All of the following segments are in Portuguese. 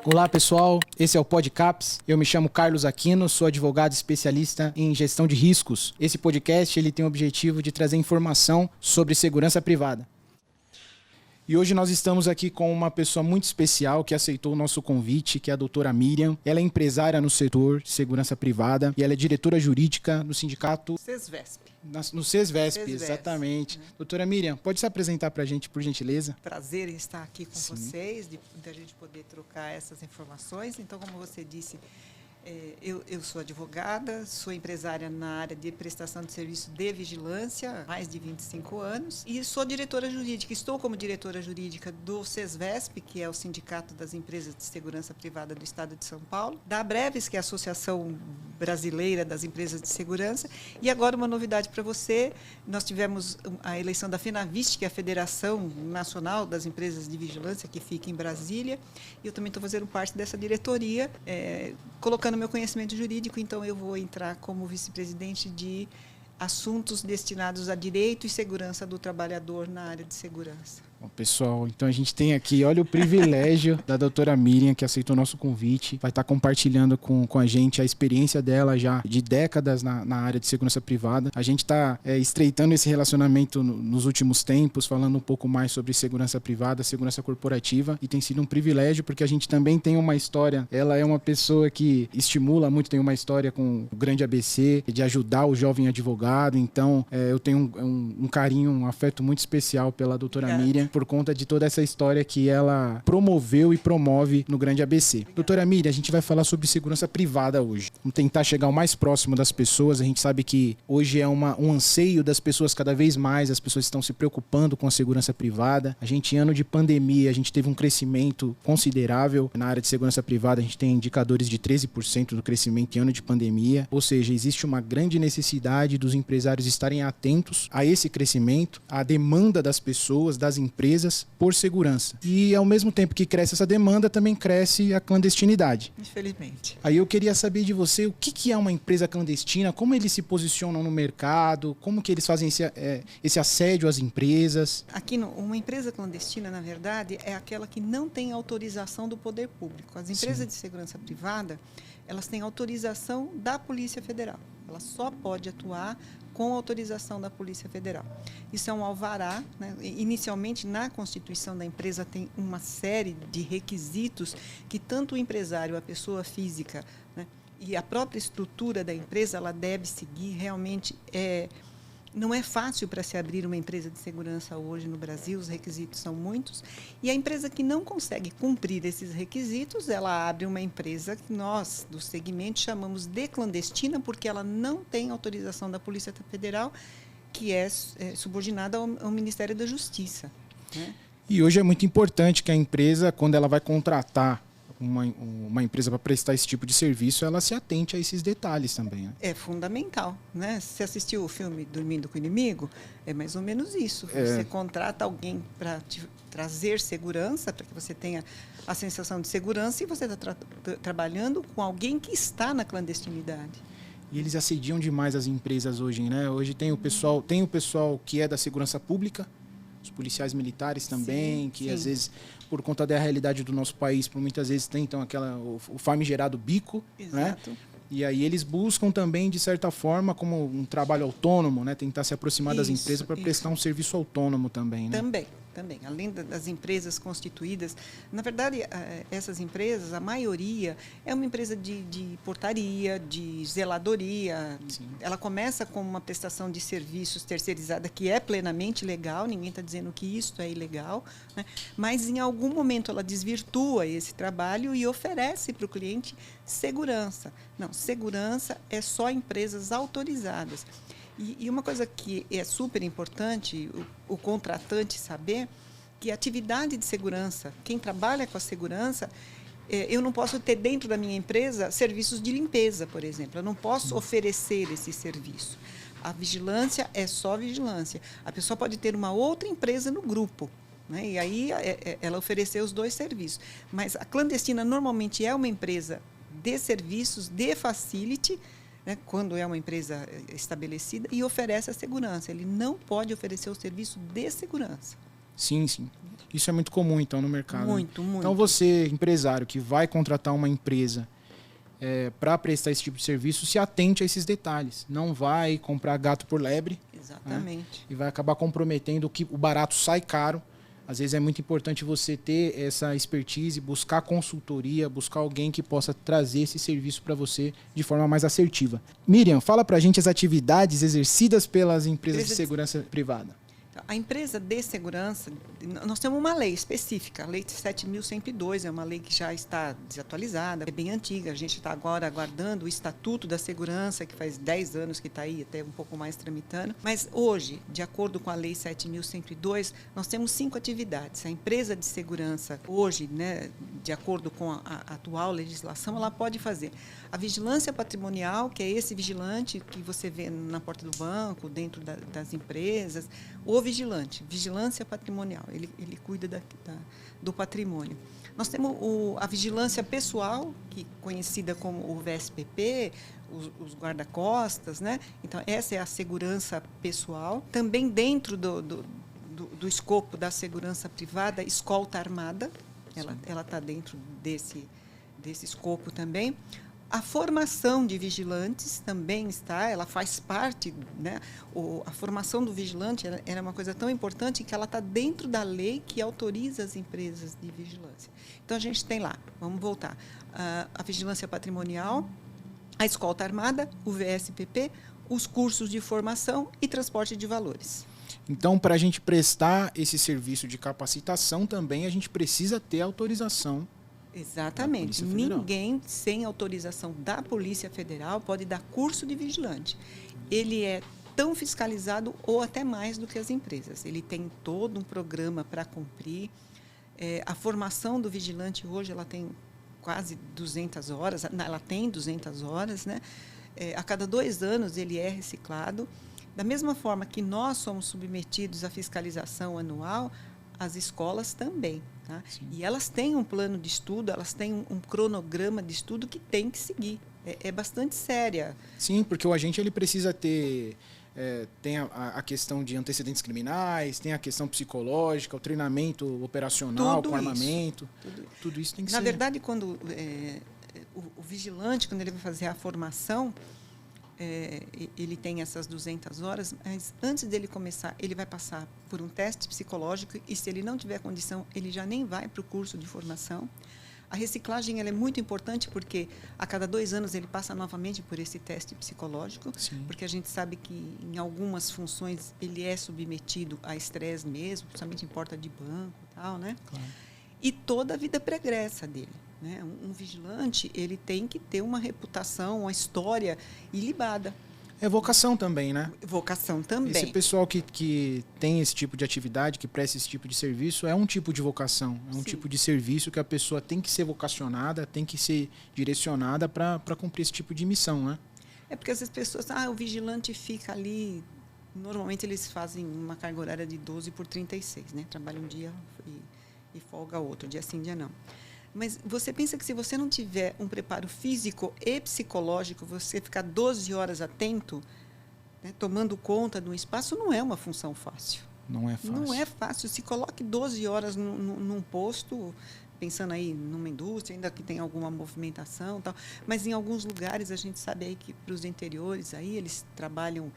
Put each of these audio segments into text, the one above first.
Olá pessoal, esse é o Podcaps. Eu me chamo Carlos Aquino, sou advogado especialista em gestão de riscos. Esse podcast ele tem o objetivo de trazer informação sobre segurança privada. E hoje nós estamos aqui com uma pessoa muito especial que aceitou o nosso convite, que é a doutora Miriam. Ela é empresária no setor de segurança privada e ela é diretora jurídica no sindicato SESVESP. No SESVESP, exatamente. Doutora Miriam, pode se apresentar para a gente, por gentileza? Prazer em estar aqui com Sim. vocês, de a gente poder trocar essas informações. Então, como você disse, eu sou advogada, sou empresária na área de prestação de serviço de vigilância há mais de 25 anos e sou diretora jurídica. Estou como diretora jurídica do SESVESP, que é o Sindicato das Empresas de Segurança Privada do Estado de São Paulo, da ABREVES, que é a Associação Brasileira das Empresas de Segurança, e agora uma novidade para você, nós tivemos a eleição da FENAVIST, que é a Federação Nacional das Empresas de Vigilância, que fica em Brasília, e eu também estou fazendo parte dessa diretoria, colocando meu conhecimento jurídico, então eu vou entrar como vice-presidente de assuntos destinados a direito e segurança do trabalhador na área de segurança. Bom, pessoal, então a gente tem aqui, olha o privilégio da doutora Miriam, que aceitou o nosso convite, vai estar compartilhando com a gente a experiência dela já de décadas na área de segurança privada. A gente está estreitando esse relacionamento nos últimos tempos, falando um pouco mais sobre segurança privada, segurança corporativa, e tem sido um privilégio porque a gente também tem uma história, ela é uma pessoa que estimula muito, tem uma história com o grande ABC, de ajudar o jovem advogado, então eu tenho um carinho, um afeto muito especial pela doutora Miriam, por conta de toda essa história que ela promoveu e promove no grande ABC. Obrigada. Doutora Miriam, a gente vai falar sobre segurança privada hoje. Vamos tentar chegar o mais próximo das pessoas. A gente sabe que hoje é um anseio das pessoas cada vez mais, as pessoas estão se preocupando com a segurança privada. A gente, em ano de pandemia, a gente teve um crescimento considerável na área de segurança privada. A gente tem indicadores de 13% do crescimento em ano de pandemia. Ou seja, existe uma grande necessidade dos empresários estarem atentos a esse crescimento, à demanda das pessoas, das empresas por segurança. E ao mesmo tempo que cresce essa demanda, também cresce a clandestinidade. Infelizmente. Aí eu queria saber de você o que é uma empresa clandestina, como eles se posicionam no mercado, como que eles fazem esse assédio às empresas. Aqui, uma empresa clandestina, na verdade, é aquela que não tem autorização do poder público. As empresas de segurança privada, elas têm autorização da Polícia Federal. Ela só pode atuar com autorização da Polícia Federal. Isso é um alvará, né? Inicialmente, na Constituição da empresa, tem uma série de requisitos que tanto o empresário, a pessoa física, né, e a própria estrutura da empresa, ela deve seguir. Realmente, não é fácil para se abrir uma empresa de segurança hoje no Brasil, os requisitos são muitos, e a empresa que não consegue cumprir esses requisitos, ela abre uma empresa que nós, do segmento, chamamos de clandestina, porque ela não tem autorização da Polícia Federal, que é subordinada ao Ministério da Justiça, né? E hoje é muito importante que a empresa, quando ela vai contratar uma empresa para prestar esse tipo de serviço, ela se atente a esses detalhes também, né? É fundamental, né? Você assistiu o filme Dormindo com o Inimigo? É mais ou menos isso. Você contrata alguém para te trazer segurança, para que você tenha a sensação de segurança, e você está trabalhando com alguém que está na clandestinidade. E eles assediam demais as empresas hoje, né? Hoje tem o pessoal que é da segurança pública, os policiais militares também, que às vezes, por conta da realidade do nosso país, por muitas vezes tentam o famigerado bico, exato, né? E aí eles buscam também, de certa forma, como um trabalho autônomo, né? Tentar se aproximar das empresas para prestar um serviço autônomo também, né? Também. Além das empresas constituídas, na verdade, essas empresas, a maioria, é uma empresa de portaria, de zeladoria. Sim. Ela começa com uma prestação de serviços terceirizada que é plenamente legal, ninguém está dizendo que isso é ilegal, né? Mas em algum momento ela desvirtua esse trabalho e oferece para o cliente segurança. Não, segurança é só empresas autorizadas. E uma coisa que é super importante, o contratante saber, que a atividade de segurança, quem trabalha com a segurança, eu não posso ter dentro da minha empresa serviços de limpeza, por exemplo. Eu não posso oferecer esse serviço. A vigilância é só vigilância. A pessoa pode ter uma outra empresa no grupo, né? E aí ela oferecer os dois serviços. Mas a clandestina normalmente é uma empresa de serviços, de facility, né, quando é uma empresa estabelecida, e oferece a segurança. Ele não pode oferecer o serviço de segurança. Sim, sim. Isso é muito comum, então, no mercado. Muito, muito. Então, você, empresário, que vai contratar uma empresa para prestar esse tipo de serviço, se atente a esses detalhes. Não vai comprar gato por lebre. Exatamente. Né? E vai acabar comprometendo que o barato sai caro. Às vezes é muito importante você ter essa expertise, buscar consultoria, buscar alguém que possa trazer esse serviço para você de forma mais assertiva. Miriam, fala para a gente as atividades exercidas pelas empresas de segurança privada. A empresa de segurança, nós temos uma lei específica, a Lei 7.102, é uma lei que já está desatualizada, é bem antiga. A gente está agora aguardando o Estatuto da Segurança, que faz 10 anos que está aí, até um pouco mais tramitando. Mas hoje, de acordo com a Lei 7.102, nós temos 5 atividades. A empresa de segurança, hoje, né, de acordo com a atual legislação, ela pode fazer a vigilância patrimonial, que é esse vigilante que você vê na porta do banco, dentro das empresas, o vigilância patrimonial, ele cuida do patrimônio. Nós temos a vigilância pessoal, que conhecida como o VSPP, os guarda-costas, né? Então, essa é a segurança pessoal. Também dentro do escopo da segurança privada, escolta armada, ela está dentro desse escopo também. A formação de vigilantes também está, ela faz parte, né? A formação do vigilante é uma coisa tão importante que ela está dentro da lei que autoriza as empresas de vigilância. Então, a gente tem lá, vamos voltar, a vigilância patrimonial, a escolta armada, o VSPP, os cursos de formação e transporte de valores. Então, para a gente prestar esse serviço de capacitação também, a gente precisa ter autorização. Exatamente. Ninguém sem autorização da Polícia Federal pode dar curso de vigilante. Ele é tão fiscalizado ou até mais do que as empresas. Ele tem todo um programa para cumprir. A formação do vigilante hoje ela tem quase 200 horas. Ela tem 200 horas, né? A cada 2 anos ele é reciclado. Da mesma forma que nós somos submetidos à fiscalização anual, as escolas também. Tá? E elas têm um plano de estudo, elas têm um cronograma de estudo que tem que seguir. É bastante séria. Sim, porque o agente ele precisa ter... tem a questão de antecedentes criminais, tem a questão psicológica, o treinamento operacional, com armamento. Tudo isso tem que ser... Na verdade, quando o vigilante, quando ele vai fazer a formação, ele tem essas 200 horas, mas antes dele começar, ele vai passar por um teste psicológico e, se ele não tiver condição, ele já nem vai para o curso de formação. A reciclagem ela é muito importante porque a cada 2 anos ele passa novamente por esse teste psicológico. Sim. Porque a gente sabe que em algumas funções ele é submetido a estresse mesmo, principalmente em porta de banco e tal, né? Claro. E toda a vida pregressa dele. Né? Um vigilante ele tem que ter uma reputação, uma história ilibada. É vocação também, né? Vocação também. Esse pessoal que tem esse tipo de atividade, que presta esse tipo de serviço, é um tipo de vocação. É um Sim. tipo de serviço que a pessoa tem que ser vocacionada, tem que ser direcionada para cumprir esse tipo de missão, né? É porque essas pessoas... o vigilante fica ali... Normalmente eles fazem uma carga horária de 12 por 36, né? Trabalha um dia e folga outro, dia sim, dia não. Mas você pensa que se você não tiver um preparo físico e psicológico, você ficar 12 horas atento, né, tomando conta de um espaço, não é uma função fácil. Não é fácil. Não é fácil. Se coloque 12 horas num posto, pensando aí numa indústria, ainda que tem alguma movimentação, tal, mas em alguns lugares a gente sabe aí que para os interiores aí eles trabalham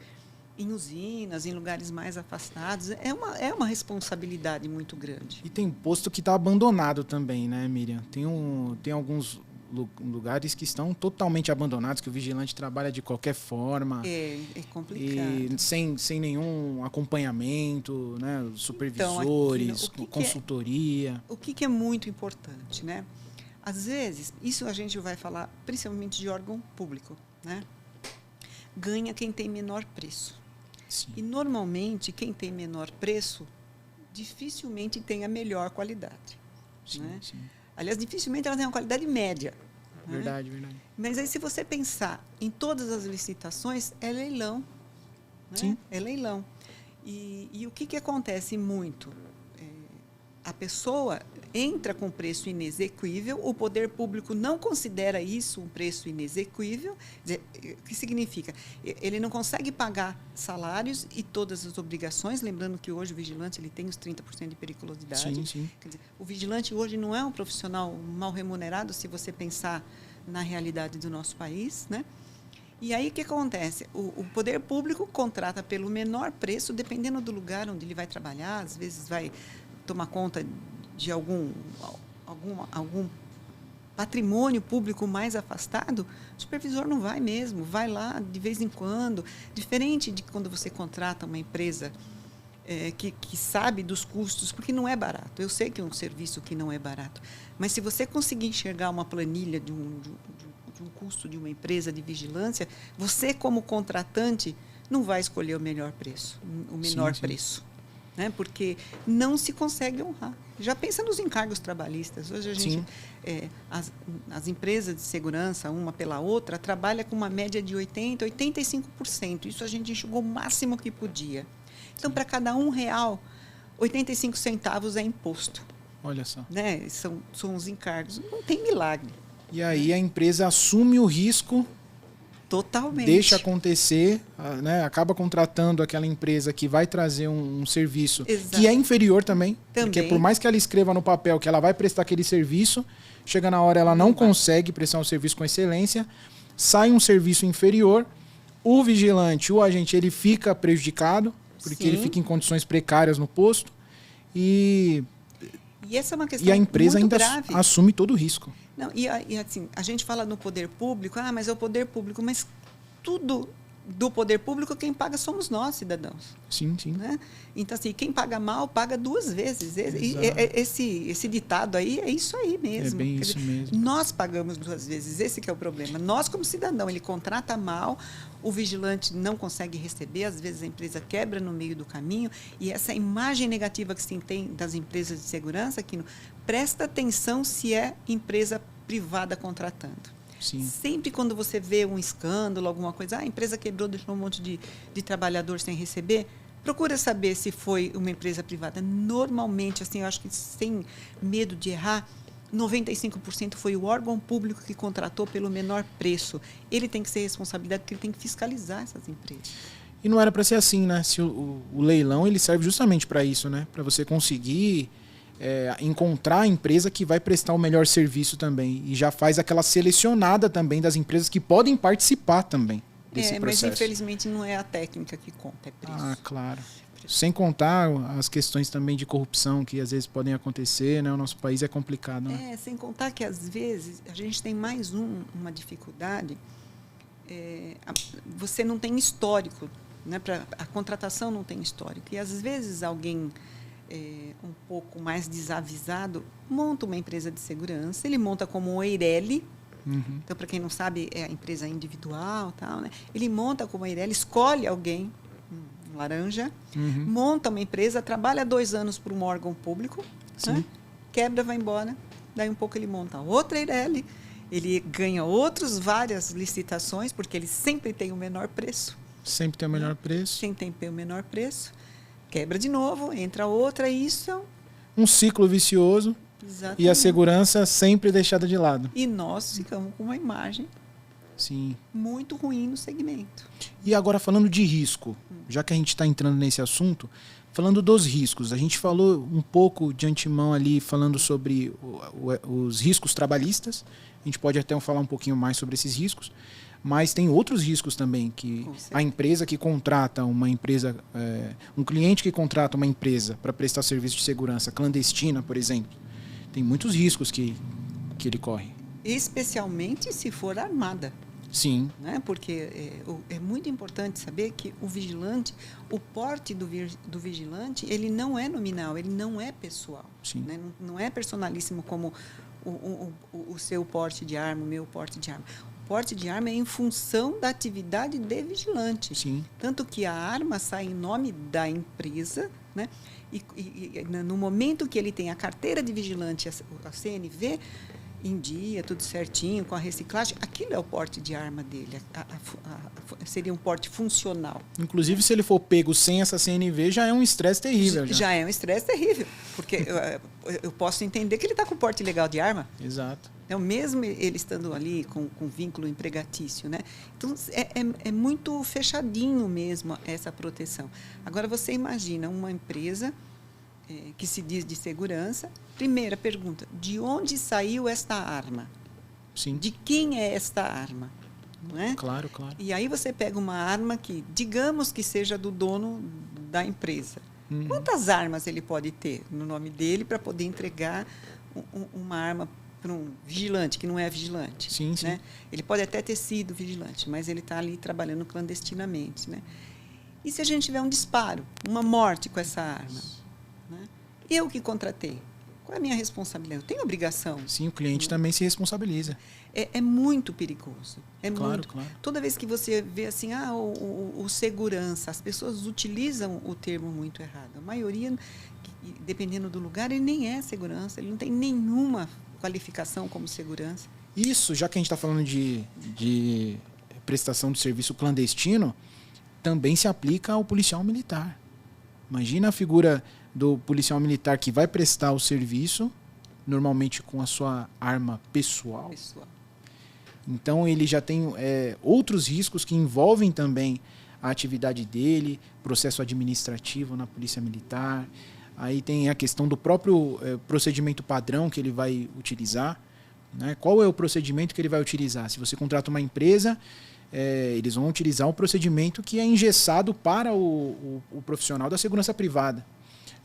em usinas, em lugares mais afastados. É uma responsabilidade muito grande. E tem posto que está abandonado também, né, Miriam? Tem alguns lugares que estão totalmente abandonados, que o vigilante trabalha de qualquer forma. É complicado. E sem nenhum acompanhamento, né? Supervisores, então, consultoria. O que é muito importante, né? Às vezes, isso a gente vai falar principalmente de órgão público, né? Ganha quem tem menor preço. Sim. E, normalmente, quem tem menor preço dificilmente tem a melhor qualidade. Sim, né? Sim. Aliás, dificilmente ela tem uma qualidade média. Verdade, né? verdade. Mas aí, se você pensar em todas as licitações, é leilão. Né? Sim. É leilão. E o que acontece muito? a pessoa entra com preço inexequível, o poder público não considera isso um preço inexequível. O que significa? Ele não consegue pagar salários e todas as obrigações, lembrando que hoje o vigilante ele tem os 30% de periculosidade. Sim, sim. Quer dizer, o vigilante hoje não é um profissional mal remunerado, se você pensar na realidade do nosso país, né? E aí o que acontece? O poder público contrata pelo menor preço, dependendo do lugar onde ele vai trabalhar, às vezes vai tomar conta de algum patrimônio público mais afastado, o supervisor não vai mesmo, vai lá de vez em quando, diferente de quando você contrata uma empresa que sabe dos custos, porque não é barato. Eu sei que é um serviço que não é barato, mas se você conseguir enxergar uma planilha de um custo de uma empresa de vigilância, você, como contratante, não vai escolher o melhor preço, o menor preço. Né? Porque não se consegue honrar. Já pensa nos encargos trabalhistas. Hoje a gente, as empresas de segurança, uma pela outra, trabalha com uma média de 80%, 85%. Isso a gente enxugou o máximo que podia. Então, para cada R$1, 85 centavos é imposto. Olha só. Né? São os encargos. Não tem milagre. E aí a empresa assume o risco, totalmente, deixa acontecer, né? Acaba contratando aquela empresa que vai trazer um serviço que é inferior também. Porque por mais que ela escreva no papel que ela vai prestar aquele serviço, chega na hora ela não consegue prestar um serviço com excelência, sai um serviço inferior, o vigilante, o agente, ele fica prejudicado, porque ele fica em condições precárias no posto, e essa é uma questão a empresa muito ainda grave. Assume todo o risco. Não, e assim, a gente fala no poder público, mas é o poder público, mas tudo do poder público quem paga somos nós, cidadãos. Sim, sim. Né? Então, assim, quem paga mal, paga duas vezes. Esse ditado aí é isso aí mesmo. É bem isso mesmo. Nós pagamos duas vezes, esse que é o problema. Nós, como cidadão, ele contrata mal, o vigilante não consegue receber, às vezes a empresa quebra no meio do caminho, e essa imagem negativa que se tem das empresas de segurança, que presta atenção se é empresa privada contratando. Sim. Sempre quando você vê um escândalo, alguma coisa, a empresa quebrou, deixou um monte de trabalhador sem receber, procura saber se foi uma empresa privada. Normalmente, assim, eu acho que sem medo de errar, 95% foi o órgão público que contratou pelo menor preço. Ele tem que ser responsabilidade, porque ele tem que fiscalizar essas empresas. E não era para ser assim, né? Se o leilão ele serve justamente para isso, né? Para você conseguir encontrar a empresa que vai prestar o melhor serviço também. E já faz aquela selecionada também das empresas que podem participar também desse processo. Mas infelizmente não é a técnica que conta, é preço. Ah, claro. Sem contar as questões também de corrupção que às vezes podem acontecer, né? O nosso país é complicado, né? Sem contar que às vezes a gente tem mais uma dificuldade. Você não tem histórico, né? A contratação não tem histórico. E às vezes alguém um pouco mais desavisado monta uma empresa de segurança, ele monta como um Eireli. Uhum. Então, para quem não sabe, é a empresa individual, tal, né? Ele monta como Eireli, escolhe alguém, um laranja, monta uma empresa, trabalha 2 anos para um órgão público, né? Quebra, vai embora, daí um pouco ele monta outra Eireli, ele ganha várias licitações, porque ele sempre tem o menor preço. Sempre tem o menor preço. Sempre tem o menor preço. Quebra de novo, entra outra, e isso é um ciclo vicioso. Exatamente. E a segurança sempre deixada de lado. E nós ficamos com uma imagem muito ruim no segmento. E agora falando de risco, já que a gente está entrando nesse assunto, falando dos riscos, a gente falou um pouco de antemão ali, falando sobre os riscos trabalhistas, a gente pode até falar um pouquinho mais sobre esses riscos, mas tem outros riscos também, que a empresa que contrata uma empresa, um cliente que contrata uma empresa para prestar serviço de segurança clandestina, por exemplo, tem muitos riscos que ele corre. Especialmente se for armada. Sim. Né? Porque é muito importante saber que o vigilante, o porte do vigilante, ele não é nominal, ele não é pessoal. Sim. Né? Não é personalíssimo como o seu porte de arma, o meu porte de arma. O porte de arma é em função da atividade de vigilante. Sim. Tanto que a arma sai em nome da empresa, né? E no momento que ele tem a carteira de vigilante, a CNV, em dia, tudo certinho, com a reciclagem, aquilo é o porte de arma dele. Seria um porte funcional. Inclusive, se ele for pego sem essa CNV, já é um estresse terrível. Já é um estresse terrível. Porque eu posso entender que ele está com porte ilegal de arma. Exato. Então, mesmo ele estando ali com vínculo empregatício, né? Então, é muito fechadinho mesmo essa proteção. Agora, você imagina uma empresa que se diz de segurança. Primeira pergunta, de onde saiu esta arma? Sim. De quem é esta arma? Não é? Claro, claro. E aí você pega uma arma que, digamos que seja do dono da empresa. Quantas armas ele pode ter no nome dele para poder entregar uma arma para um vigilante, que não é vigilante? Sim, sim. Né? Ele pode até ter sido vigilante, mas ele está ali trabalhando clandestinamente. Né? E se a gente tiver um disparo, uma morte com essa arma? Né? Eu que contratei. Qual é a minha responsabilidade? Eu tenho obrigação. Sim, o cliente também se responsabiliza. É muito perigoso. Claro, claro. Toda vez que você vê assim, o segurança, as pessoas utilizam o termo muito errado. A maioria, dependendo do lugar, ele nem é segurança, ele não tem nenhuma qualificação como segurança. Isso, já que a gente está falando de prestação de serviço clandestino, também se aplica ao policial militar. Imagina a figura do policial militar que vai prestar o serviço, normalmente com a sua arma pessoal. Então, ele já tem outros riscos que envolvem também a atividade dele, processo administrativo na polícia militar. Aí tem a questão do próprio procedimento padrão que ele vai utilizar. Né? Qual é o procedimento que ele vai utilizar? Se você contrata uma empresa, eles vão utilizar um procedimento que é engessado para o profissional da segurança privada.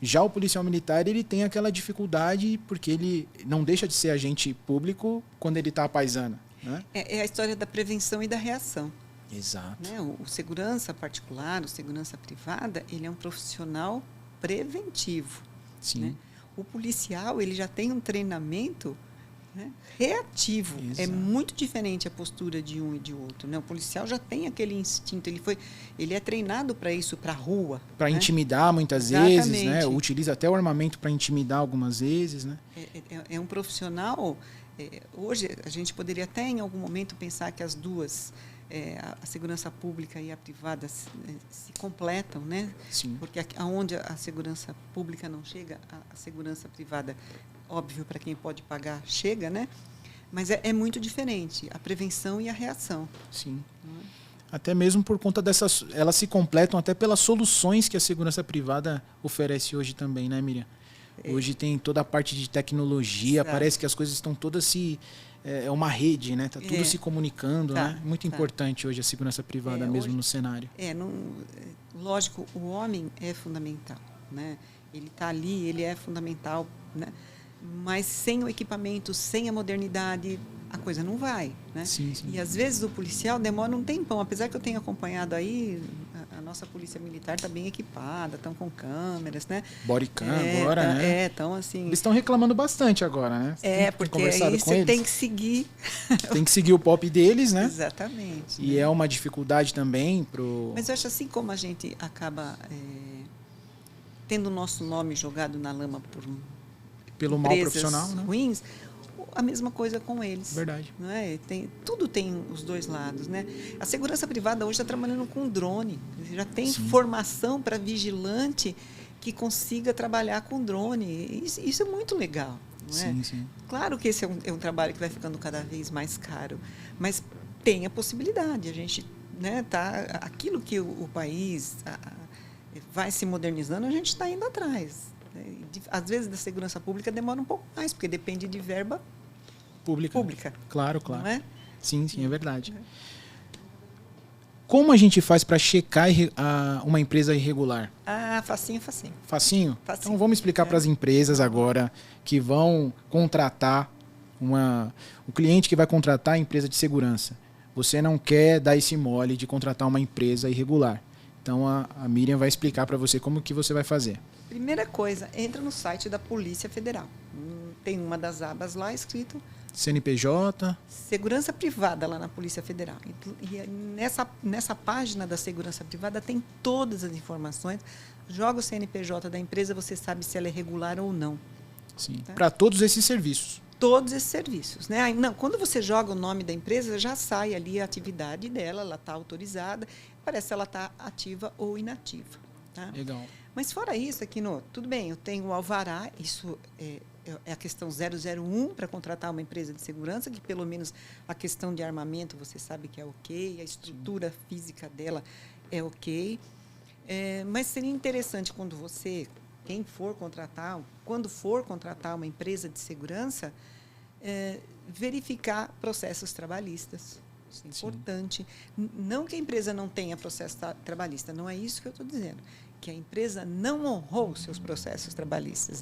Já o policial militar, ele tem aquela dificuldade porque ele não deixa de ser agente público quando ele está à paisana. Né? É a história da prevenção e da reação. Exato. Né? O segurança particular, o segurança privada, ele é um profissional preventivo. Sim. Né? O policial, ele já tem um treinamento, né, reativo. Exato. É muito diferente a postura de um e de outro. Né? O policial já tem aquele instinto, ele é treinado para isso, para a rua. Para né? intimidar muitas Exatamente. vezes, né? Utiliza até o armamento para intimidar algumas vezes. Né? É um profissional... hoje, a gente poderia até, em algum momento, pensar que as duas, a segurança pública e a privada, se completam, né? Sim. Porque aonde a segurança pública não chega, a segurança privada, óbvio, para quem pode pagar, chega, né? Mas é muito diferente, a prevenção e a reação. Sim. Até mesmo por conta dessas... Elas se completam até pelas soluções que a segurança privada oferece hoje também, né, Miriam? Hoje tem toda a parte de tecnologia, Exato. Parece que as coisas estão todas é uma rede, né? Tá tudo se comunicando, né? Muito importante hoje a segurança privada mesmo hoje, no cenário. Lógico, o homem é fundamental, né? Ele está ali, ele é fundamental, né? Mas sem o equipamento, sem a modernidade, a coisa não vai, né? Sim, sim. E às vezes o policial demora um tempão, apesar que eu tenha acompanhado aí, a nossa polícia militar está bem equipada, estão com câmeras, né? Bodycam agora, né? Então assim... Eles estão reclamando bastante agora, né? Porque aí você tem que seguir... Tem que seguir o pop deles, né? Exatamente. E é uma dificuldade também pro... Mas eu acho assim como a gente acaba tendo o nosso nome jogado na lama pelo mal profissional, né? ruins, a mesma coisa com eles. Verdade. Não é? Tudo tem os dois lados, né? A segurança privada hoje está trabalhando com drone. Já tem formação para vigilante que consiga trabalhar com drone. Isso é muito legal. Não é? Sim. Claro que esse é um trabalho que vai ficando cada vez mais caro, mas tem a possibilidade. A gente, né, aquilo que o país vai se modernizando, a gente está indo atrás. Às vezes, da segurança pública demora um pouco mais, porque depende de verba pública. Claro. Não é? Sim, é verdade. Como a gente faz para checar uma empresa irregular? Facinho. Facinho? Então, vamos explicar para as empresas agora que vão contratar o cliente que vai contratar a empresa de segurança. Você não quer dar esse mole de contratar uma empresa irregular. Então, a Miriam vai explicar para você como que você vai fazer. Primeira coisa, entra no site da Polícia Federal. Tem uma das abas lá escrito... CNPJ. Segurança privada lá na Polícia Federal. E nessa página da segurança privada tem todas as informações. Joga o CNPJ da empresa, você sabe se ela é regular ou não. Sim. Tá? Para todos esses serviços. todos esses serviços, né? Não, quando você joga o nome da empresa, já sai ali a atividade dela, ela está autorizada, parece se ela está ativa ou inativa. Tá? Legal. Mas fora isso, aqui tudo bem, eu tenho o alvará, isso é a questão 001 para contratar uma empresa de segurança, que pelo menos a questão de armamento você sabe que é ok, a estrutura física dela é ok. Mas seria interessante quando quando for contratar uma empresa de segurança, verificar processos trabalhistas. Isso é importante. Não que a empresa não tenha processo trabalhista, não é isso que eu estou dizendo. Que a empresa não honrou os seus processos trabalhistas.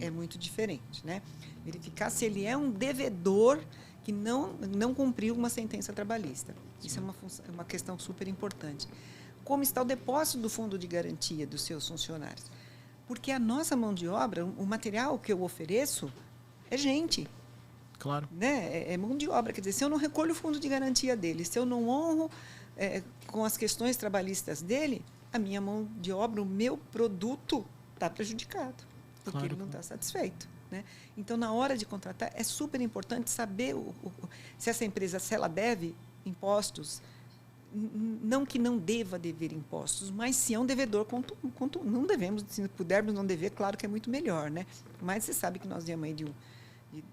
É muito diferente. Né? Verificar se ele é um devedor que não cumpriu uma sentença trabalhista. Isso é uma questão super importante. Como está o depósito do fundo de garantia dos seus funcionários? Porque a nossa mão de obra, o material que eu ofereço, é gente. Claro. Né? É mão de obra. Quer dizer, se eu não recolho o fundo de garantia dele, se eu não honro com as questões trabalhistas dele, a minha mão de obra, o meu produto está prejudicado, porque ele não está satisfeito. Né? Então, na hora de contratar, é super importante saber se essa empresa, se ela deve impostos, não que não deva dever impostos, mas se é um devedor, não devemos, se pudermos não dever, claro que é muito melhor. Né? Mas você sabe que nós viemos aí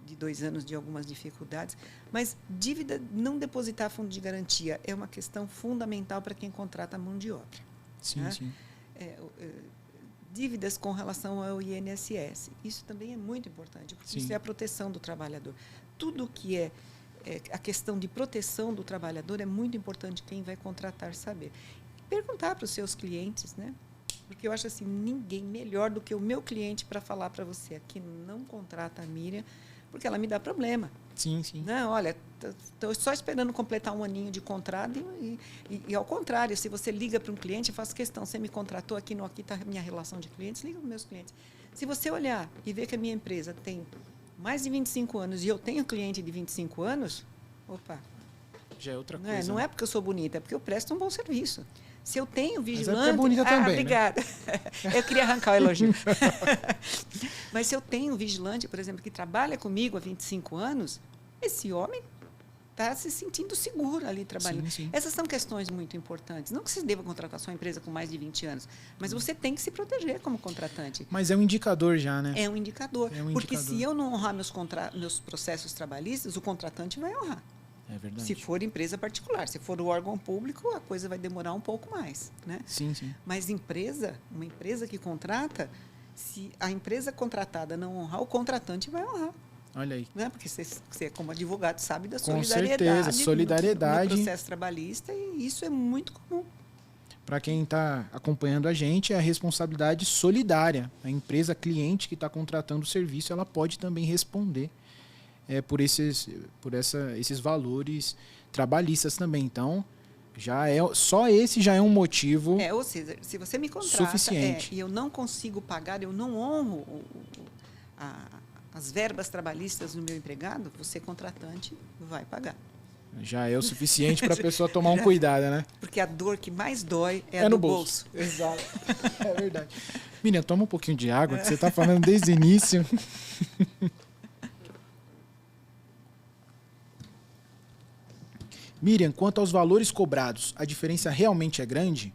de 2 anos de algumas dificuldades, mas dívida, não depositar fundo de garantia é uma questão fundamental para quem contrata a mão de obra. Sim, né? sim. Dívidas com relação ao INSS, isso também é muito importante, porque isso é a proteção do trabalhador. Tudo que é a questão de proteção do trabalhador é muito importante quem vai contratar saber. Perguntar para os seus clientes, né? Porque eu acho assim, ninguém melhor do que o meu cliente para falar para você aqui, não contrata a Miriam, porque ela me dá problema. Sim, sim. Não, olha, estou só esperando completar 1 aninho de contrato e ao contrário, se você liga para um cliente, eu faço questão, você me contratou, aqui está a minha relação de clientes, liga para os meus clientes. Se você olhar e ver que a minha empresa tem mais de 25 anos e eu tenho cliente de 25 anos, opa. Já é outra coisa. Não é porque eu sou bonita, é porque eu presto um bom serviço. Se eu tenho vigilante... Mas é bonita também, obrigada. Né? Eu queria arrancar o elogio. Mas se eu tenho um vigilante, por exemplo, que trabalha comigo há 25 anos, esse homem está se sentindo seguro ali trabalhando. Sim, sim. Essas são questões muito importantes. Não que você deva contratar sua empresa com mais de 20 anos, mas você tem que se proteger como contratante. Mas é um indicador já, né? É um indicador. Porque se eu não honrar meus processos trabalhistas, o contratante vai honrar. É verdade. Se for empresa particular, se for o órgão público, a coisa vai demorar um pouco mais, né? Sim, sim. Mas uma empresa que contrata, se a empresa contratada não honrar, o contratante vai honrar. Olha aí. Né? Porque você, como advogado, sabe da Com certeza, solidariedade no processo trabalhista, e isso é muito comum. Para quem está acompanhando a gente, é a responsabilidade solidária. A empresa cliente que está contratando o serviço, ela pode também responder por esses valores trabalhistas também. Então, só esse já é um motivo ou seja, se você me contrata suficiente. E eu não consigo pagar, eu não honro as verbas trabalhistas do meu empregado, você, contratante, vai pagar. Já é o suficiente para a pessoa tomar um cuidado, né? Porque a dor que mais dói é a do bolso. Exato. É verdade. Miriam, toma um pouquinho de água, que você está falando desde o início. Miriam, quanto aos valores cobrados, a diferença realmente é grande?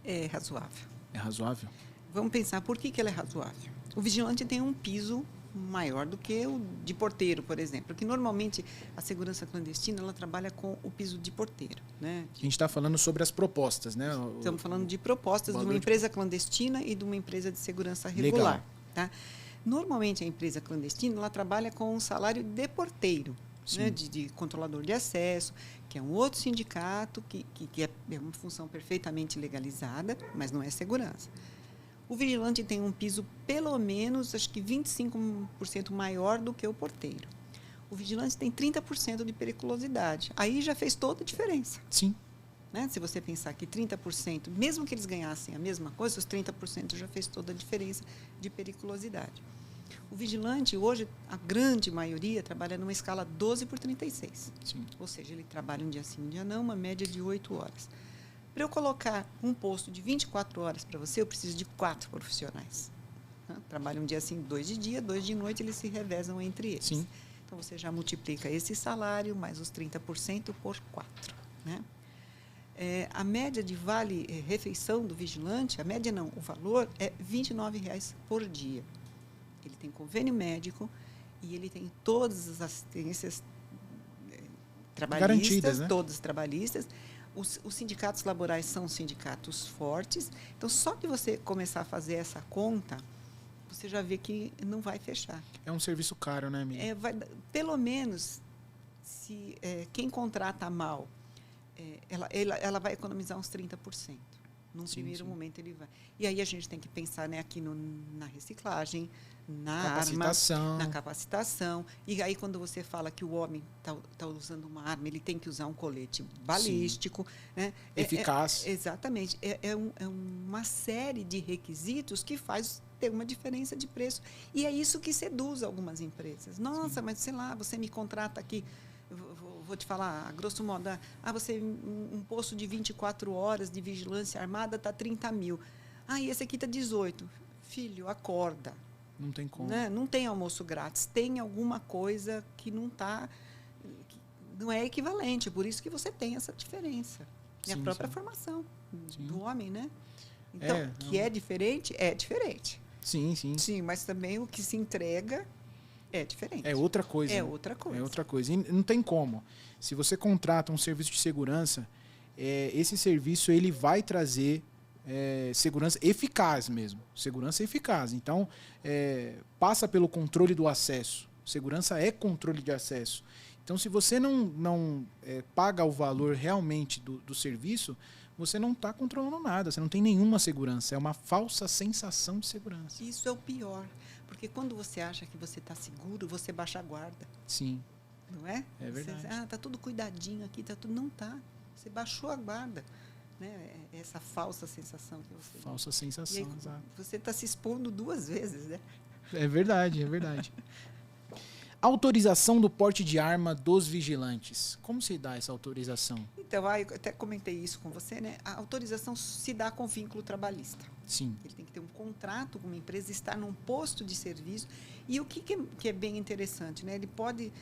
É razoável. É razoável? Vamos pensar por que ela é razoável. O vigilante tem um piso maior do que o de porteiro, por exemplo, porque normalmente a segurança clandestina ela trabalha com o piso de porteiro. Né? A gente está falando sobre as propostas, né? Estamos falando de propostas de uma empresa clandestina e de uma empresa de segurança regular. Tá? Normalmente a empresa clandestina ela trabalha com um salário de porteiro. Né, de controlador de acesso, que é um outro sindicato, que é uma função perfeitamente legalizada, mas não é segurança. O vigilante tem um piso pelo menos, acho que 25% maior do que o porteiro. O vigilante tem 30% de periculosidade. Aí já fez toda a diferença. Sim. Né? Se você pensar que 30%, mesmo que eles ganhassem a mesma coisa, os 30% já fez toda a diferença de periculosidade. O vigilante, hoje, a grande maioria trabalha numa escala 12/36. Sim. Ou seja, ele trabalha um dia sim, um dia não, uma média de 8 horas. Para eu colocar um posto de 24 horas para você, eu preciso de 4 profissionais. né? Trabalha um dia sim, 2 de dia, 2 de noite, eles se revezam entre eles. Sim. Então, você já multiplica esse salário mais os 30% por 4. Né? A média de vale-refeição do vigilante, a média não, o valor é R$ 29,00 por dia. Ele tem convênio médico e ele tem todas as assistências trabalhistas, garantidas, né? todas trabalhistas. Os sindicatos laborais são sindicatos fortes. Então, só que você começar a fazer essa conta, você já vê que não vai fechar. É um serviço caro, né, Miriam? Pelo menos, se quem contrata mal, ela vai economizar uns 30%. Num primeiro momento ele vai. E aí a gente tem que pensar, né, aqui na reciclagem, na capacitação. E aí quando você fala que o homem está usando uma arma, ele tem que usar um colete balístico. Né? Eficaz. Exatamente. É uma série de requisitos que faz ter uma diferença de preço. E é isso que seduz algumas empresas. Nossa, mas sei lá, você me contrata aqui... Vou te falar, a grosso modo, você um posto de 24 horas de vigilância armada está 30 mil. E esse aqui está 18. Filho, acorda. Não tem como. Né? Não tem almoço grátis. Tem alguma coisa que não é equivalente. Por isso que você tem essa diferença. E a própria formação do homem, né? Então, é diferente, é diferente. Sim, sim. Sim, mas também o que se entrega... é diferente. É outra coisa. É outra coisa. É outra coisa. E não tem como. Se você contrata um serviço de segurança, esse serviço ele vai trazer segurança eficaz mesmo. Segurança eficaz. Então, passa pelo controle do acesso. Segurança é controle de acesso. Então, se você não paga o valor realmente do serviço, você não está controlando nada. Você não tem nenhuma segurança. É uma falsa sensação de segurança. Isso é o pior. Porque quando você acha que você está seguro, você baixa a guarda. Sim. Não é? É verdade. Você, está tudo cuidadinho aqui, tá tudo. Não está. Você baixou a guarda. Né? Essa falsa sensação que você... Falsa sensação, aí, exato. você está se expondo 2 vezes, né? É verdade, é verdade. Autorização do porte de arma dos vigilantes. Como se dá essa autorização? Então, eu até comentei isso com você, né? A autorização se dá com vínculo trabalhista. Sim. Ele tem que ter um contrato com uma empresa, estar num posto de serviço. E o que é bem interessante, né? Ele pode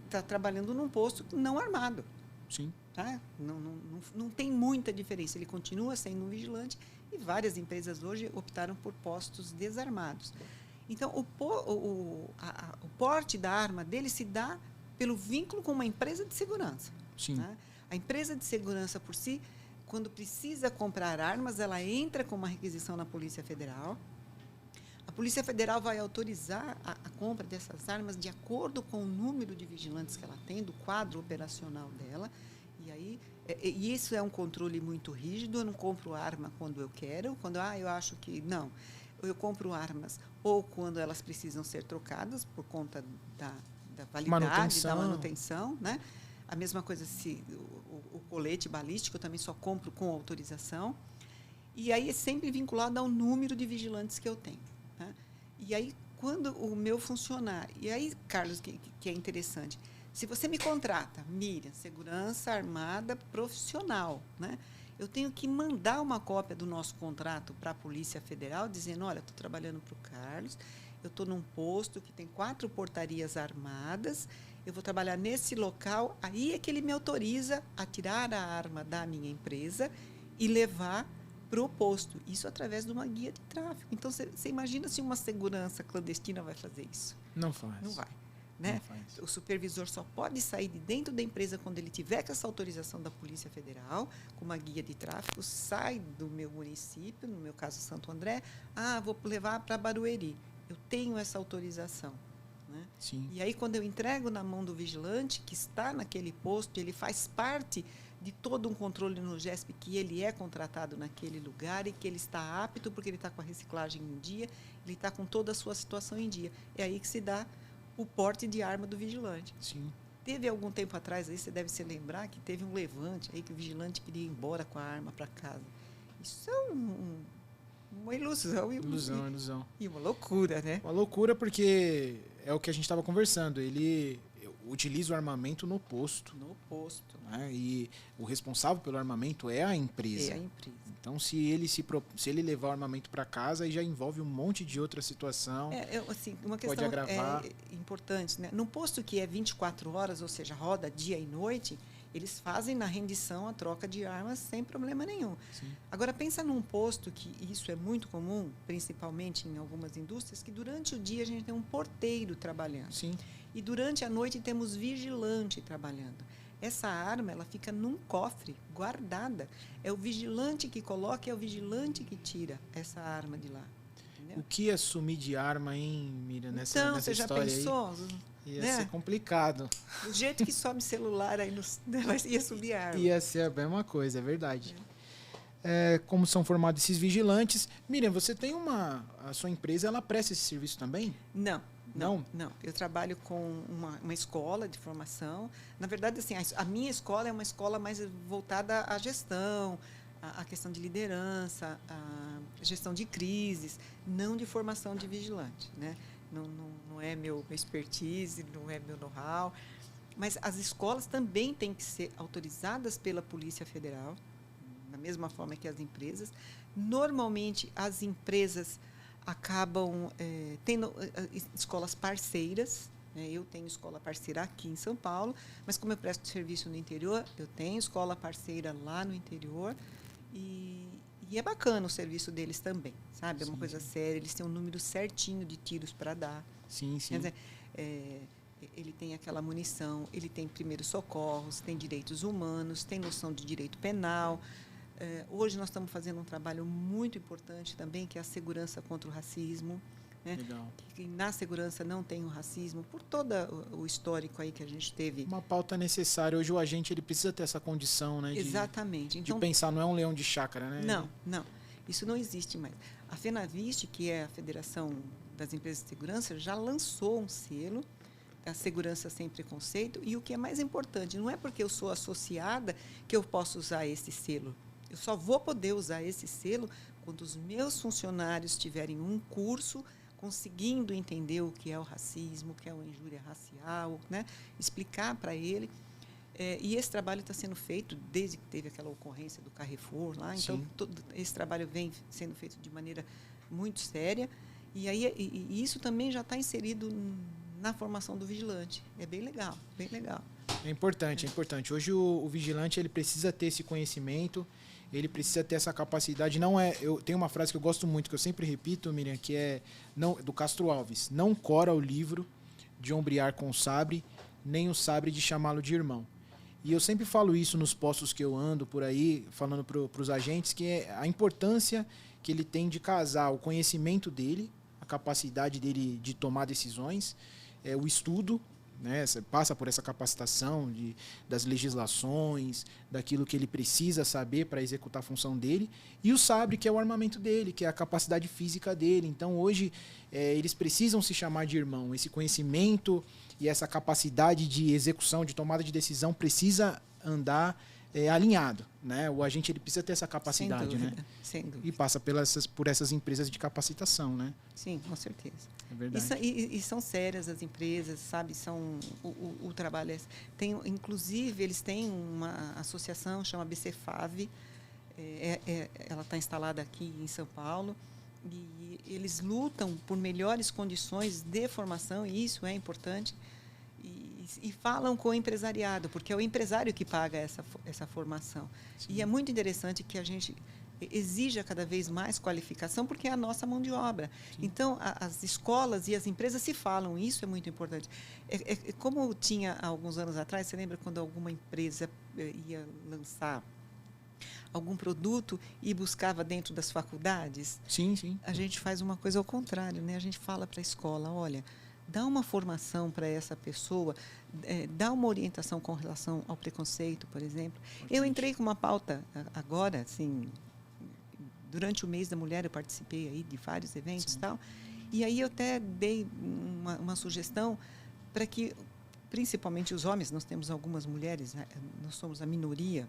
estar trabalhando num posto não armado. Sim. Tá? Não tem muita diferença. Ele continua sendo um vigilante e várias empresas hoje optaram por postos desarmados. Então, o porte da arma dele se dá pelo vínculo com uma empresa de segurança. Sim. Tá? A empresa de segurança, por si, quando precisa comprar armas, ela entra com uma requisição na Polícia Federal. A Polícia Federal vai autorizar a compra dessas armas de acordo com o número de vigilantes que ela tem, do quadro operacional dela. E aí, isso é um controle muito rígido. Eu não compro arma quando eu quero, quando eu acho que... Não. Eu compro armas ou quando elas precisam ser trocadas por conta da validade, da manutenção, né? A mesma coisa se o colete balístico eu também só compro com autorização. E aí é sempre vinculado ao número de vigilantes que eu tenho. Né? E aí, quando o meu funcionário... E aí, Carlos, que é interessante, se você me contrata, Miriam, segurança armada profissional, né? Eu tenho que mandar uma cópia do nosso contrato para a Polícia Federal, dizendo, olha, estou trabalhando para o Carlos, eu estou num posto que tem 4 portarias armadas, eu vou trabalhar nesse local, aí é que ele me autoriza a tirar a arma da minha empresa e levar para o posto. Isso através de uma guia de tráfego. Então, você imagina se uma segurança clandestina vai fazer isso? Não faz. Não vai. Né? O supervisor só pode sair de dentro da empresa quando ele tiver com essa autorização da Polícia Federal, com uma guia de tráfego, sai do meu município, no meu caso Santo André, vou levar para Barueri. Eu tenho essa autorização. Né? Sim. E aí, quando eu entrego na mão do vigilante, que está naquele posto, ele faz parte de todo um controle no GESP, que ele é contratado naquele lugar e que ele está apto, porque ele está com a reciclagem em dia, ele está com toda a sua situação em dia. É aí que se dá o porte de arma do vigilante. Sim. Teve algum tempo atrás, aí você deve se lembrar, que teve um levante aí que o vigilante queria ir embora com a arma para casa. Isso é uma ilusão. Ilusão. E uma loucura, né? Uma loucura porque é o que a gente estava conversando. Ele utiliza o armamento no posto. No posto. Né? E o responsável pelo armamento é a empresa. É a empresa. Então, se ele levar o armamento para casa, aí já envolve um monte de outra situação. Assim, uma questão pode agravar. Importante, né? Num posto que é 24 horas, ou seja, roda dia e noite, eles fazem na rendição a troca de armas sem problema nenhum. Sim. Agora, pensa num posto que isso é muito comum, principalmente em algumas indústrias, que durante o dia a gente tem um porteiro trabalhando. Sim. E durante a noite temos vigilante trabalhando. Essa arma, ela fica num cofre, guardada. É o vigilante que coloca, é o vigilante que tira essa arma de lá. Entendeu? O que é sumir de arma, hein, Miriam, nessa Então, você já pensou? Ia ser complicado. Do jeito que sobe celular, aí ia subir a arma. Ia ser a mesma coisa, é verdade. Como são formados esses vigilantes. Miriam, você tem a sua empresa, ela presta esse serviço também? Não. Eu trabalho com uma escola de formação. Na verdade, assim, a minha escola é uma escola mais voltada à gestão, à questão de liderança, à gestão de crises, não de formação de vigilante, né? Não é meu expertise, não é meu know-how. Mas as escolas também têm que ser autorizadas pela Polícia Federal, da mesma forma que as empresas. Normalmente, as empresas acabam tendo escolas parceiras, né? Eu tenho escola parceira aqui em São Paulo, mas como eu presto serviço no interior, eu tenho escola parceira lá no interior e é bacana o serviço deles também, sabe? É uma coisa séria, eles têm um número certinho de tiros para dar. Sim, sim. Quer dizer, ele tem aquela munição, ele tem primeiros socorros, tem direitos humanos, tem noção de direito penal. Hoje nós estamos fazendo um trabalho muito importante também, que é a segurança contra o racismo. Né? Legal. Que na segurança não tem o racismo, por todo o histórico aí que a gente teve. Uma pauta necessária. Hoje o agente ele precisa ter essa condição, né? Exatamente. Então, de pensar, não é um leão de chácara, né? Não. Isso não existe mais. A FENAVIST, que é a Federação das Empresas de Segurança, já lançou um selo, a segurança sem preconceito, e o que é mais importante, não é porque eu sou associada que eu posso usar esse selo. Eu só vou poder usar esse selo quando os meus funcionários tiverem um curso conseguindo entender o que é o racismo, o que é a injúria racial, né? Explicar para ele. E esse trabalho está sendo feito desde que teve aquela ocorrência do Carrefour lá. Então, esse trabalho vem sendo feito de maneira muito séria. E isso também já está inserido na formação do vigilante. É bem legal, bem legal. É importante. Hoje o vigilante ele precisa ter esse conhecimento, ele precisa ter essa capacidade. Eu tenho uma frase que eu gosto muito, que eu sempre repito, Miriam, que é do Castro Alves: não cora o livro de ombrear com o sabre, nem o sabre de chamá-lo de irmão. E eu sempre falo isso nos postos que eu ando por aí, falando para os agentes, que é a importância que ele tem de casar o conhecimento dele, a capacidade dele de tomar decisões, o estudo, né? Você passa por essa capacitação das legislações, daquilo que ele precisa saber para executar a função dele, e o sabre, que é o armamento dele, que é a capacidade física dele. Então, hoje, eles precisam se chamar de irmão. Esse conhecimento e essa capacidade de execução, de tomada de decisão, precisa andar alinhado, né? O agente ele precisa ter essa capacidade, sem dúvida, né? Sem dúvida. E passa por essas empresas de capacitação, né? Sim, com certeza. É verdade. E são sérias as empresas, sabe? O trabalho tem, inclusive, eles têm uma associação, chama BCFAV, ela está instalada aqui em São Paulo, e eles lutam por melhores condições de formação, e isso é importante. E falam com o empresariado, porque é o empresário que paga essa formação. Sim. E é muito interessante que a gente exija cada vez mais qualificação, porque é a nossa mão de obra. Sim. Então, as escolas e as empresas se falam, isso é muito importante. Como tinha há alguns anos atrás, você lembra quando alguma empresa ia lançar algum produto e buscava dentro das faculdades? Sim, sim. A gente faz uma coisa ao contrário, né? A gente fala para a escola, olha, dá uma formação para essa pessoa, dá uma orientação com relação ao preconceito, por exemplo. Eu entrei com uma pauta agora, assim, durante o mês da mulher eu participei aí de vários eventos e tal, e aí eu até dei uma sugestão para que, principalmente os homens, nós temos algumas mulheres, nós somos a minoria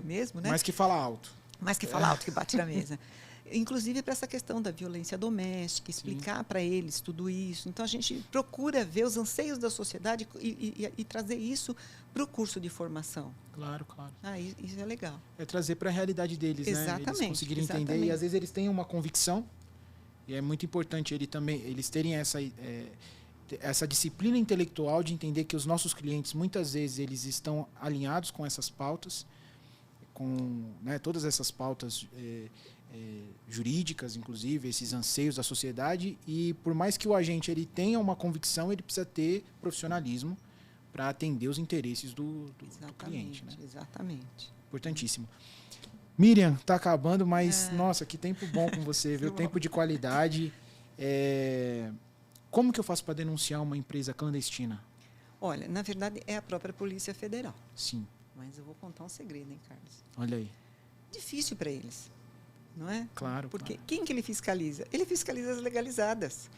mesmo, né? Mas que fala alto. Mais que fala alto, que bate na mesa. inclusive para essa questão da violência doméstica, explicar para eles tudo isso. Então, a gente procura ver os anseios da sociedade e trazer isso para o curso de formação. Claro, claro. Isso é legal. É trazer para a realidade deles, exatamente, né? Eles conseguirem entender. E, às vezes, eles têm uma convicção. E é muito importante eles terem essa disciplina intelectual de entender que os nossos clientes, muitas vezes, eles estão alinhados com essas pautas, com, né, todas essas pautas jurídicas, inclusive, esses anseios da sociedade, e por mais que o agente ele tenha uma convicção, ele precisa ter profissionalismo para atender os interesses do cliente. Né? Exatamente. Importantíssimo. Miriam, tá acabando, mas, nossa, que tempo bom com você, viu? Tempo de qualidade. Como que eu faço para denunciar uma empresa clandestina? Olha, na verdade, é a própria Polícia Federal. Sim. Mas eu vou contar um segredo, hein, Carlos? Olha aí. Difícil para eles, não é? Claro. Porque claro. quem que ele fiscaliza? Ele fiscaliza as legalizadas.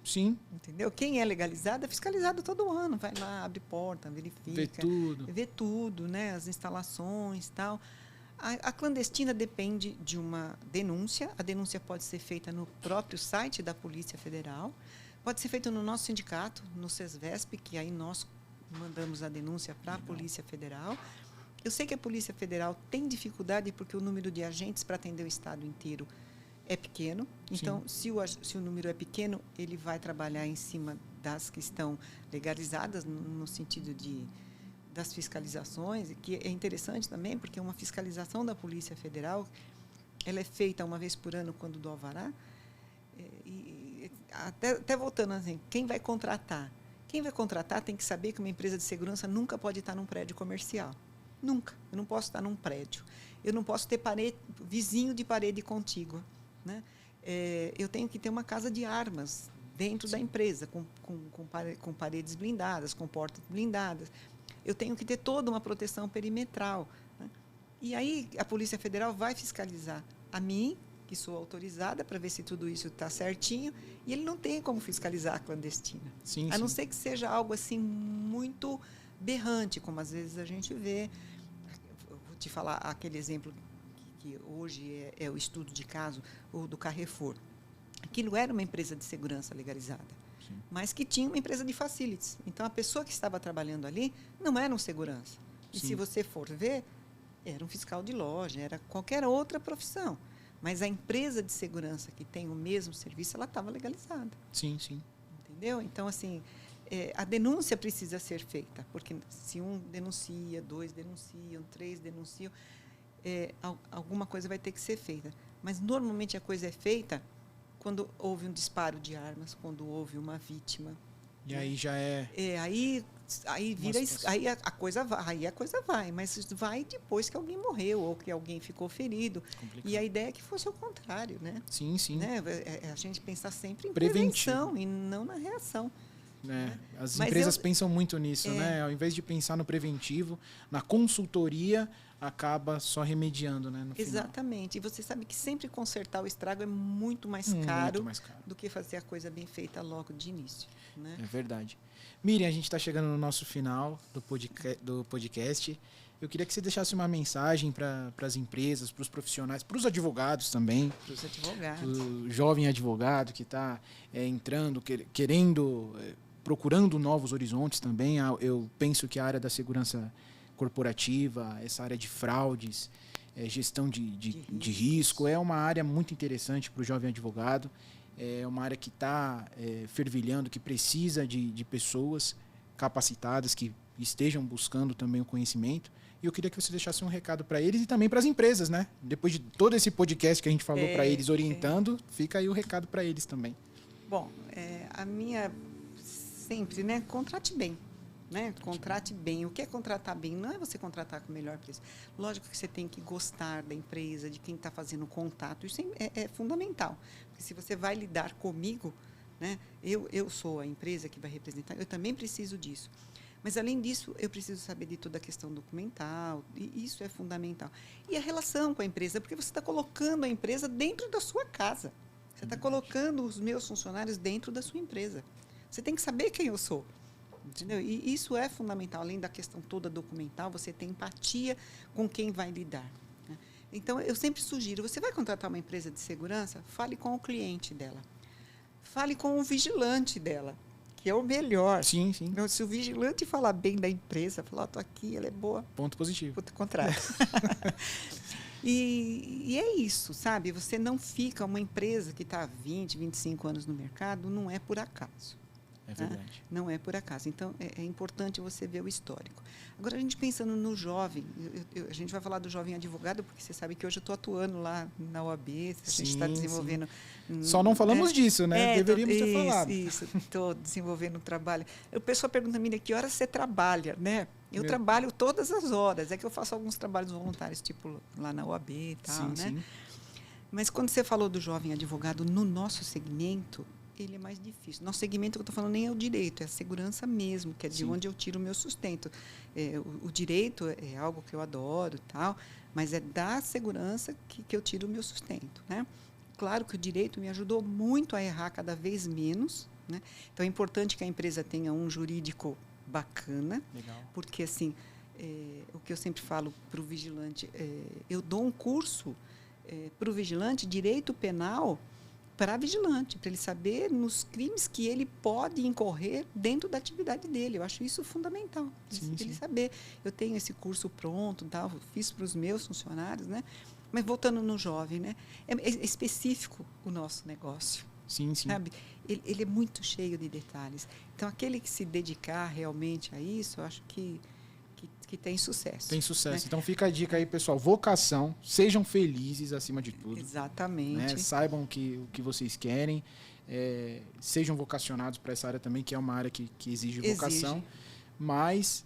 Sim. Entendeu? Quem é legalizado é fiscalizado todo ano. Vai lá, abre porta, verifica. Vê tudo, né? As instalações e tal. A clandestina depende de uma denúncia. A denúncia pode ser feita no próprio site da Polícia Federal. Pode ser feita no nosso sindicato, no SESVESP, que aí nós mandamos a denúncia para a Polícia Federal. Eu sei que a Polícia Federal tem dificuldade porque o número de agentes para atender o estado inteiro é pequeno. Então, se o número é pequeno, ele vai trabalhar em cima das que estão legalizadas, no sentido das fiscalizações, que é interessante também, porque uma fiscalização da Polícia Federal, ela é feita uma vez por ano, quando do alvará. Até voltando assim, quem vai contratar? Quem vai contratar tem que saber que uma empresa de segurança nunca pode estar num prédio comercial. Nunca. Eu não posso estar num prédio. Eu não posso ter vizinho de parede contígua. Né? Eu tenho que ter uma casa de armas dentro da empresa, com paredes blindadas, com portas blindadas. Eu tenho que ter toda uma proteção perimetral. Né? E aí a Polícia Federal vai fiscalizar a mim, que sou autorizada, para ver se tudo isso está certinho, e ele não tem como fiscalizar a clandestina. A não ser que seja algo assim muito berrante, como às vezes a gente vê. Eu vou te falar aquele exemplo que hoje é o estudo de caso, o do Carrefour. Aquilo era uma empresa de segurança legalizada, mas que tinha uma empresa de facilities. Então, a pessoa que estava trabalhando ali não era um segurança. E se você for ver, era um fiscal de loja, era qualquer outra profissão. Mas a empresa de segurança que tem o mesmo serviço, ela estava legalizada. Sim, sim. Entendeu? Então, assim, a denúncia precisa ser feita, porque se um denuncia, 2 denunciam, 3 denunciam, alguma coisa vai ter que ser feita. Mas, normalmente, a coisa é feita quando houve um disparo de armas, quando houve uma vítima. E aí já aí vira, aí a coisa vai, mas vai depois que alguém morreu ou que alguém ficou ferido. Complicado. E a ideia é que fosse o contrário, né? Sim, sim. Né? A gente pensar sempre em prevenção e não na reação. As empresas pensam muito nisso, né? Ao invés de pensar no preventivo, na consultoria, acaba só remediando, né? Exatamente. E você sabe que sempre consertar o estrago é muito mais caro do que fazer a coisa bem feita logo de início. Né? É verdade. Miriam, a gente está chegando no nosso final do podcast. Eu queria que você deixasse uma mensagem para as empresas, para os profissionais, para os advogados também. Para os advogados. O jovem advogado que está entrando, querendo, procurando novos horizontes também. Eu penso que a área da segurança corporativa, essa área de fraudes, gestão de risco, é uma área muito interessante para o jovem advogado. É uma área que está fervilhando, que precisa de pessoas capacitadas, que estejam buscando também o conhecimento. E eu queria que você deixasse um recado para eles e também para as empresas, né? Depois de todo esse podcast que a gente falou para eles, orientando, fica aí o recado para eles também. Bom, a minha sempre, né? Contrate bem. Né? Contrate bem. O que é contratar bem? Não é você contratar com o melhor preço. Lógico que você tem que gostar da empresa, de quem está fazendo o contato. Isso é fundamental. Porque se você vai lidar comigo, né? Eu sou a empresa que vai representar, eu também preciso disso. Mas, além disso, eu preciso saber de toda a questão documental, e isso é fundamental. E a relação com a empresa, porque você está colocando a empresa dentro da sua casa. Você está colocando os meus funcionários dentro da sua empresa. Você tem que saber quem eu sou. Entendeu? E isso é fundamental. Além da questão toda documental, você tem empatia com quem vai lidar. Né? Então, eu sempre sugiro, você vai contratar uma empresa de segurança, fale com o cliente dela. Fale com o vigilante dela, que é o melhor. Sim, sim. Se o vigilante falar bem da empresa, falar, estou aqui, ela é boa. Ponto positivo. Puta, contrato. E é isso, sabe? Você não fica uma empresa que está há 20, 25 anos no mercado, não é por acaso. É verdade. Não é por acaso. Então, é importante você ver o histórico. Agora, a gente pensando no jovem, a gente vai falar do jovem advogado, porque você sabe que hoje eu estou atuando lá na OAB, a gente está desenvolvendo... Só não falamos disso, né? Deveríamos ter falado. Isso, estou desenvolvendo um trabalho. O pessoal pergunta, Miriam, que horas você trabalha, né? Eu trabalho todas as horas. É que eu faço alguns trabalhos voluntários, tipo lá na OAB e tal, né? Sim. Mas quando você falou do jovem advogado, no nosso segmento, ele é mais difícil. Nosso segmento, que eu estou falando, nem é o direito, é a segurança mesmo, que é de onde eu tiro o meu sustento. O direito é algo que eu adoro, tal, mas é da segurança que eu tiro o meu sustento, né? Claro que o direito me ajudou muito a errar cada vez menos, né? Então, é importante que a empresa tenha um jurídico bacana. Legal. Porque, assim, o que eu sempre falo para o vigilante, eu dou um curso para o vigilante, direito penal, para vigilante, para ele saber nos crimes que ele pode incorrer dentro da atividade dele. Eu acho isso fundamental, ele saber. Eu tenho esse curso pronto, tal, fiz para os meus funcionários, né? Mas voltando no jovem, né? É específico o nosso negócio. Sim, sim. Sabe? Ele é muito cheio de detalhes. Então, aquele que se dedicar realmente a isso, eu acho que tem sucesso. Tem sucesso. Né? Então, fica a dica aí, pessoal. Vocação, sejam felizes acima de tudo. Exatamente. Né? Saibam o que vocês querem. Sejam vocacionados para essa área também, que é uma área que exige vocação. Mas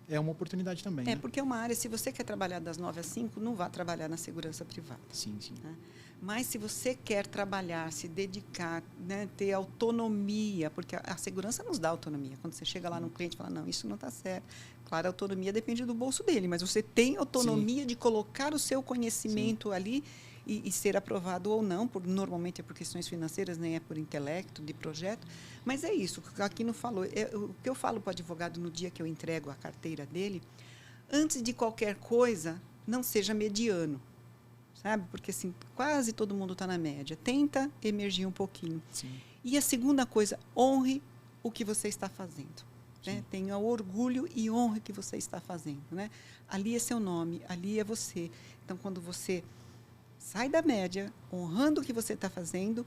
é uma oportunidade também. Né? Porque é uma área, se você quer trabalhar das 9 às 5, não vá trabalhar na segurança privada. Sim, sim. Né? Mas se você quer trabalhar, se dedicar, né, ter autonomia, porque a segurança nos dá autonomia. Quando você chega lá no cliente e fala, não, isso não está certo. Claro, a autonomia depende do bolso dele, mas você tem autonomia de colocar o seu conhecimento ali e ser aprovado ou não, normalmente é por questões financeiras, nem é por intelecto, de projeto. Mas é isso, o que aqui não falou. O que eu falo para o advogado no dia que eu entrego a carteira dele, antes de qualquer coisa, não seja mediano. Sabe? Porque assim, quase todo mundo está na média. Tenta emergir um pouquinho. Sim. E a segunda coisa, honre o que você está fazendo. Né? Tenha orgulho e honre o que você está fazendo. Né? Ali é seu nome, ali é você. Então, quando você sai da média, honrando o que você está fazendo,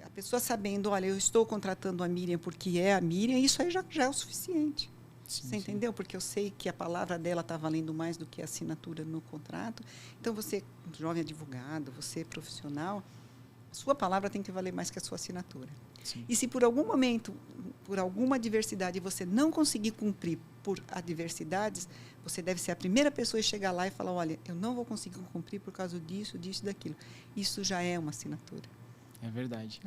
a pessoa sabendo, olha, eu estou contratando a Miriam porque é a Miriam, isso aí já é o suficiente. Você entendeu? Porque eu sei que a palavra dela está valendo mais do que a assinatura no contrato. Então, você, jovem advogado, você profissional, a sua palavra tem que valer mais que a sua assinatura. Sim. E se por algum momento, por alguma adversidade, você não conseguir cumprir por adversidades, você deve ser a primeira pessoa a chegar lá e falar, olha, eu não vou conseguir cumprir por causa disso, disso e daquilo. Isso já é uma assinatura. É verdade.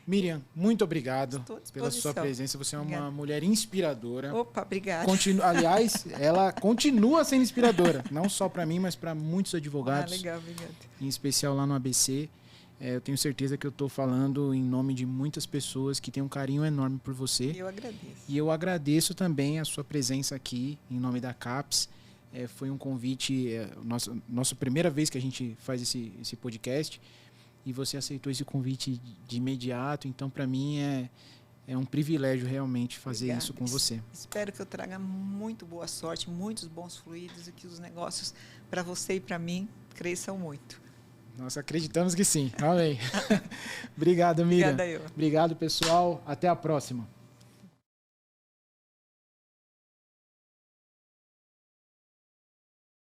Miriam, muito obrigado pela sua presença. Você é uma mulher inspiradora. Opa, obrigada. Aliás, ela continua sendo inspiradora. Não só para mim, mas para muitos advogados. Legal, obrigada. Em especial lá no ABC. Eu tenho certeza que eu estou falando em nome de muitas pessoas que têm um carinho enorme por você. Eu agradeço. E eu agradeço também a sua presença aqui, em nome da CAPES. Foi um convite, nossa primeira vez que a gente faz esse podcast. E você aceitou esse convite de imediato. Então, para mim, é um privilégio realmente fazer isso com você. Espero que eu traga muito boa sorte, muitos bons fluidos e que os negócios, para você e para mim, cresçam muito. Nós acreditamos que sim. Amém. Obrigado, Miriam. Obrigada eu. Obrigado, pessoal. Até a próxima.